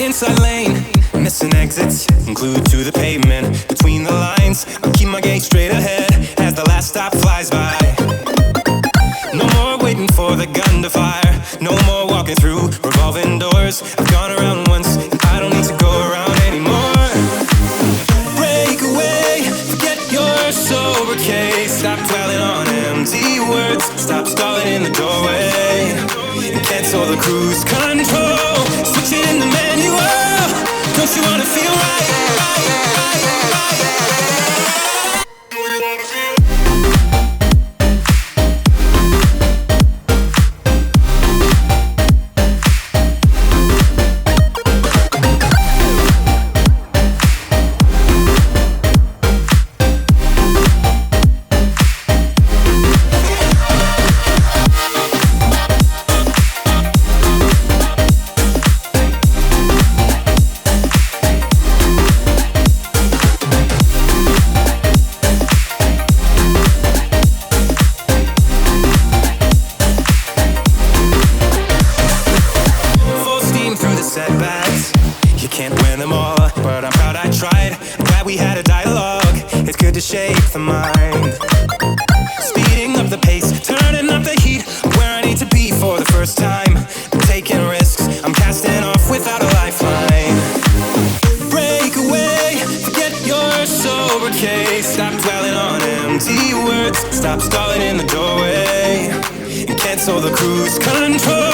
inside lane, missing exits, glued to the pavement. Between the lines, I'll keep my gaze straight ahead as the last stop flies by. No more waiting for the gun to fire, no more walking through revolving doors. I've gone around once, and I don't need to go around anymore. Break away, forget your sober case. Stop dwelling on empty words, stop stalling in the doorway, and cancel the cruise control. Switch it in the manual. Don't you wanna feel right? Setbacks, you can't win them all, but I'm proud I tried. I'm glad we had a dialogue. It's good to shape the mind, speeding up the pace, turning up the heat. Where I need to be for the first time. I'm taking risks, I'm casting off without a lifeline. Break away, forget your sober case. Stop dwelling on empty words, stop stalling in the doorway, and cancel the cruise control.